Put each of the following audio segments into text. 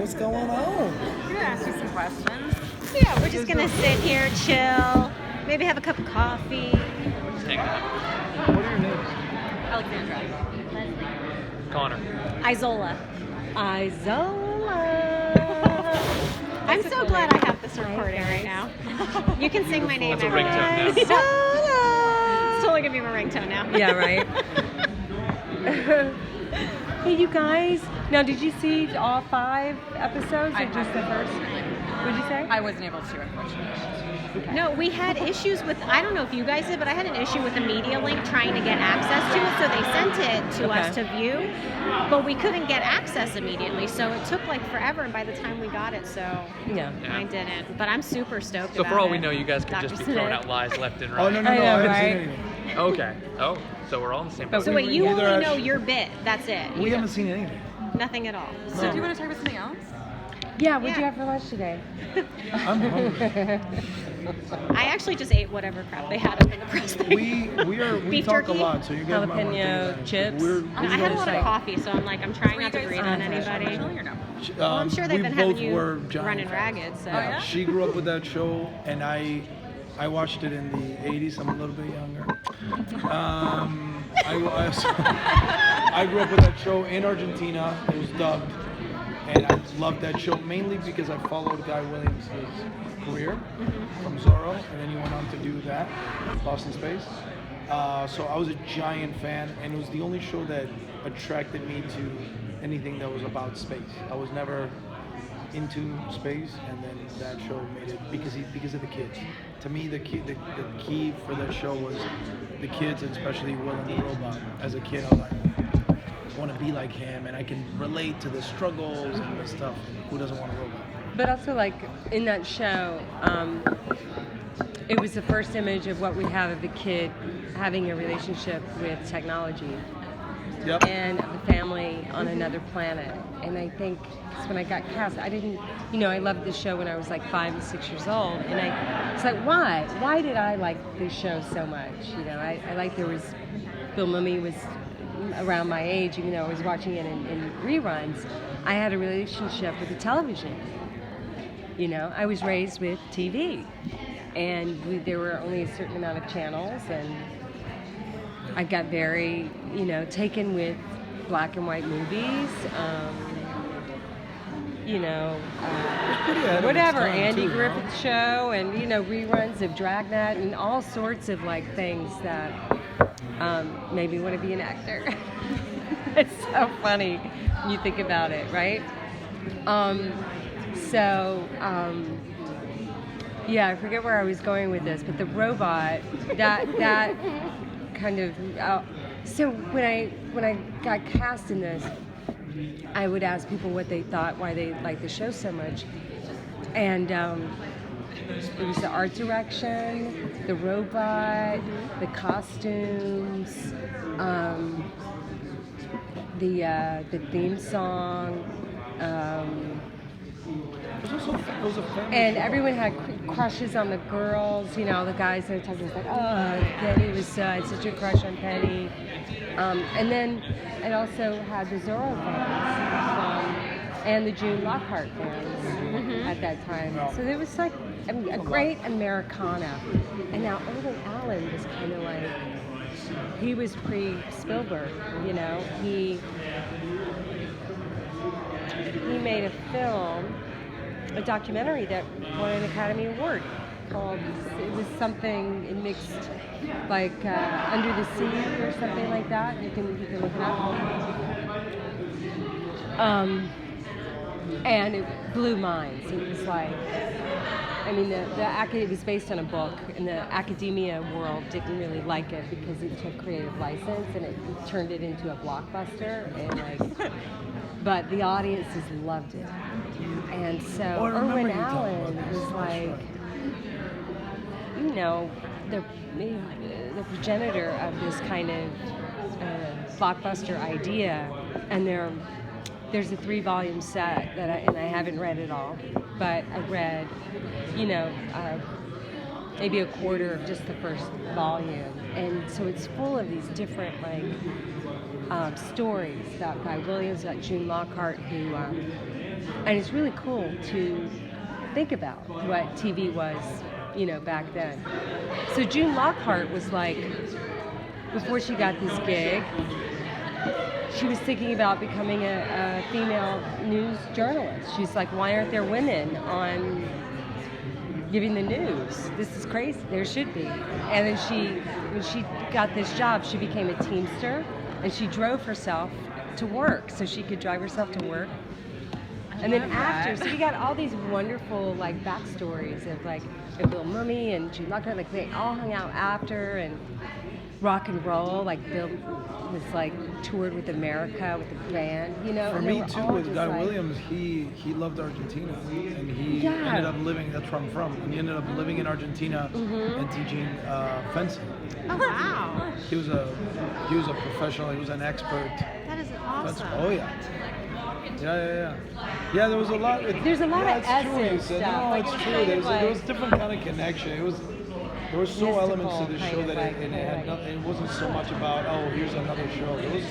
What's going on? I'm gonna ask you some questions. Yeah, we're just gonna sit here, chill, maybe have a cup of coffee. Just hanging out. What are your names? Alexandra. Connor. Isola. I'm so cool glad name. I have this recording right now. You can sing my name That's a every ringtone time. now. It's totally gonna be my ringtone now. Yeah, right. Hey, you guys. Now, did you see all 5 episodes or just the first? What'd you say? I wasn't able to, unfortunately. No, we had issues with, I don't know if you guys did, but I had an issue with a media link trying to get access to it, so they sent it to us to view, but we couldn't get access immediately, so it took like forever, and by the time we got it, so Yeah. I didn't. But I'm super stoked So about for all it. we know, you guys could just be throwing out lies left and right. Oh, no, I know, I haven't right? seen anything. Okay. Oh, so we're all in the same boat. So wait, you Either only know actually- your bit, that's it. We haven't seen anything. Nothing at all. So do you want to talk about something else? Yeah, what'd you Yeah. have for lunch today? I'm hungry. I actually just ate whatever crap they had up in the press thing. we Beef talk jerky? a lot, so you guys might want to take Jalapeno advantage. chips? I had a lot of like- coffee, so I'm like, I'm trying Were not you to guys breathe on professionally anybody. or no? Well, I'm sure they've we been both having you were giant running fans. ragged, so. Yeah, she grew up with that show, and I watched it in the 80s. I'm a little bit younger. I grew up with that show in Argentina. It was dubbed, and I loved that show mainly because I followed Guy Williams' career from Zorro, and then he went on to do that, Lost in Space. So I was a giant fan, and it was the only show that attracted me to anything that was about space. I was never into space, and then that show made it because of the kids. To me, the key for that show was the kids, and especially Willem the robot. As a kid, I was like, I want to be like him, and I can relate to the struggles and the stuff. Who doesn't want a robot? But also, like, in that show, it was the first image of what we have of the kid having a relationship with technology Yep. and of a family on another planet. And I think when I got cast, I didn't, I loved this show when I was like 5 and 6 years old. And it's like, why? Why did I like this show so much? I like Bill Mummy was around my age, even though I was watching it in reruns. I had a relationship with the television. I was raised with TV, and there were only a certain amount of channels, and I got very, taken with black and white movies. Whatever, Andy Griffith Show, and reruns of Dragnet, and all sorts of like things that made me want to be an actor. It's so funny when you think about it, right? Yeah, I forget where I was going with this, but the robot, that kind of. So when I got cast in this, I would ask people what they thought, why they liked the show so much, and it was the art direction, the robot, the costumes, the theme song. And everyone had crushes on the girls, the guys that talked was like, oh, Penny was I had such a crush on Penny. And then it also had the Zorro fans and the June Lockhart fans at that time. So there was like a great Americana. And now Irving Allen was kind of like, he was pre-Spielberg, he made a film, a documentary that won an Academy Award called, it was something, it mixed like Under the Sea or something like that. You can look it up. And it blew minds. It was like, it was based on a book, and the academia world didn't really like it because it took creative license, and it turned it into a blockbuster, and but the audiences loved it. And so Irwin Allen was like, the progenitor of this kind of blockbuster idea. And there's a 3-volume set that I haven't read it all, but I read, maybe a quarter of just the first volume. And so it's full of these different stories about Guy Williams, about June Lockhart, who And it's really cool to think about what TV was, back then. So June Lockhart was like, before she got this gig, she was thinking about becoming a female news journalist. She's like, why aren't there women on giving the news? This is crazy. There should be. And then when she got this job, she became a Teamster, and she drove herself to work so she could drive herself to work. And then after, so we got all these wonderful like backstories of like Bill Mummy and June Lockhart, like they all hung out after, and rock and roll, like Bill was like toured with America with the band, For and they me were too, all with just Guy like, Williams, he loved Argentina, and he Yeah. ended up living. That's where I'm from. And he ended up living in Argentina and teaching fencing. Oh wow, He was a professional. He was an expert. that is Fence- awesome. Oh yeah. Yeah. Yeah, there was a lot. There's a lot of it's true, essence you said. stuff. No, Like, it's it's true. kind There of was like- different kind of connection. There were so elements to the Mystical, show kind that of like- it had like- nothing. It wasn't so much about here's another show. It was.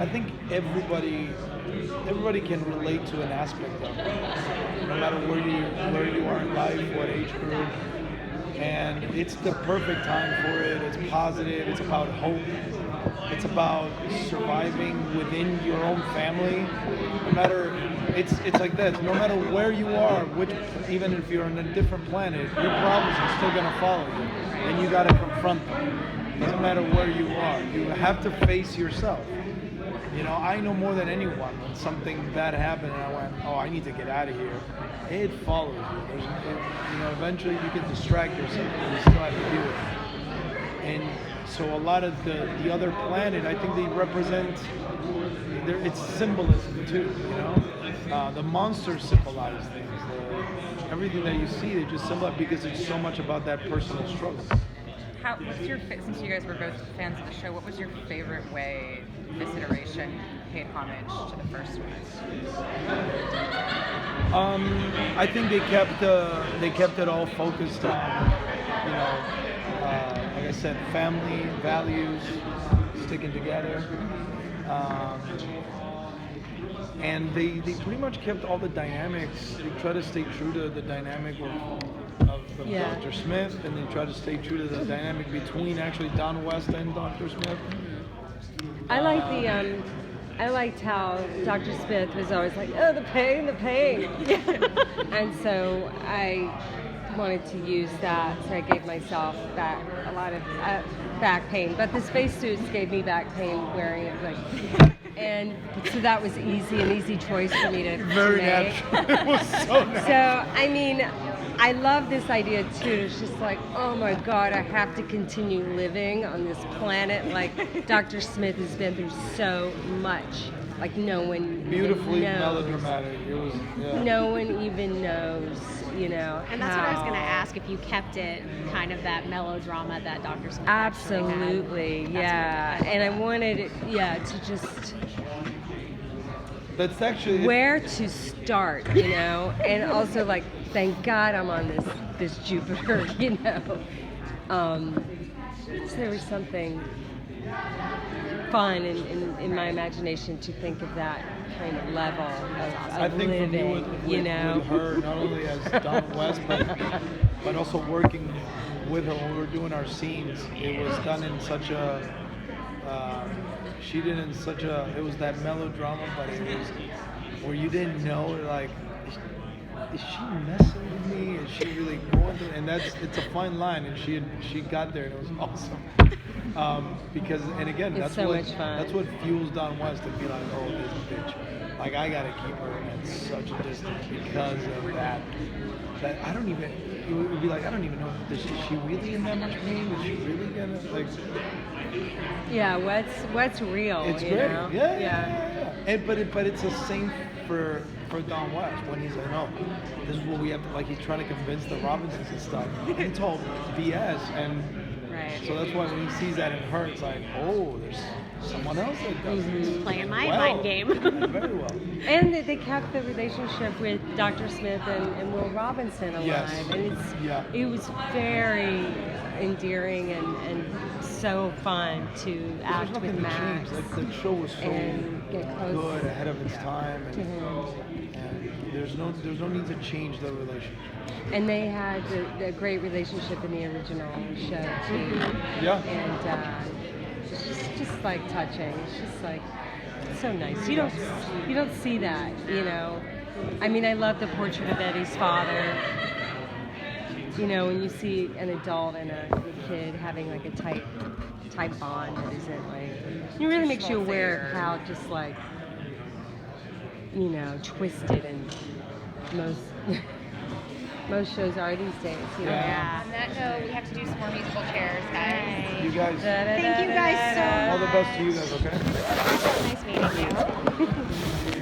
I think everybody can relate to an aspect of it, no matter where you are in life, what age group. And it's the perfect time for it. It's positive. It's about hope. It's about surviving within your own family. No matter, it's like this. No matter where you are, even if you're on a different planet, your problems are still gonna follow you, and you gotta confront them. Doesn't matter where you are. You have to face yourself. I know more than anyone when something bad happened and I went, I need to get out of here. It follows you. Eventually you can distract yourself, but you still have to deal with it. And so a lot of the other planet, I think they represent, it's symbolism too, The monsters symbolize things. Everything that you see, they just symbolize, because it's so much about that personal struggle. Since you guys were both fans of the show, what was your favorite way this iteration paid homage to the first one? I think they kept it all focused on, like I said, family values, sticking together, and they pretty much kept all the dynamics. They try to stay true to the dynamic of Yeah. Dr. Smith, and they try to stay true to the dynamic between actually Don West and Dr. Smith. I liked how Dr. Smith was always like, the pain. And so I wanted to use that, so I gave myself a lot of back pain. But the spacesuits gave me back pain wearing it, and so that was an easy choice for me to Very make. natural. It was so natural. So, I love this idea too. It's just like, oh my God, I have to continue living on this planet. Like Dr. Smith has been through so much. Like no one Beautifully knows. melodramatic. It was. Yeah. No one even knows, And that's what I was going to ask, if you kept it kind of that melodrama that Dr. Smith actually had. Absolutely, That's yeah. And I wanted it, to just That's actually where to start, and also like, thank God I'm on this Jupiter, So there was something fun in my imagination to think of that kind of level of I think living, for me with her, not only as Don West, but also working with her when we were doing our scenes, it was done in such a. She did in such a. It was that melodrama, but it was where you didn't know, like, is she messing with me? Is she really going through? And it's a fine line, and she got there, and it was awesome. Because, and again, It's that's so what much fun. that's what fuels Don West to be like, oh, this bitch. Like, I gotta keep her at such a distance because of that. That I don't even. It would be like, I don't even know. Is she really in that much pain? Is she really gonna like? Yeah, what's real? It's you great. know? Yeah. And but it's the same for Don West when he's like, no, this is what we have to, like, he's trying to convince the Robinsons and stuff. It's all BS, and Right. so that's why when he sees that in her, it's like, oh, there's someone else that does this. Playing my Well, mind game. Very well. And they kept the relationship with Dr. Smith and Will Robinson alive. Yes. And Yeah. it was very endearing and so fun to There's act nothing with to Max change. Like the show was so and get close good ahead of its time, to and him. there's no need to change the relationship. And they had a great relationship in the original show too. Yeah. And it's just like touching. It's just like so nice. You don't see that, you know. I mean, I love the portrait of Eddie's father. You know, when you see an adult and a kid having like a tight bond that isn't like, it really makes you aware of how just like, you know, twisted and most shows are these days. You know? Yeah. On that note, we have to do some more musical chairs, guys. You guys, Thank you guys so much. all the best to you guys. Okay. Nice meeting you.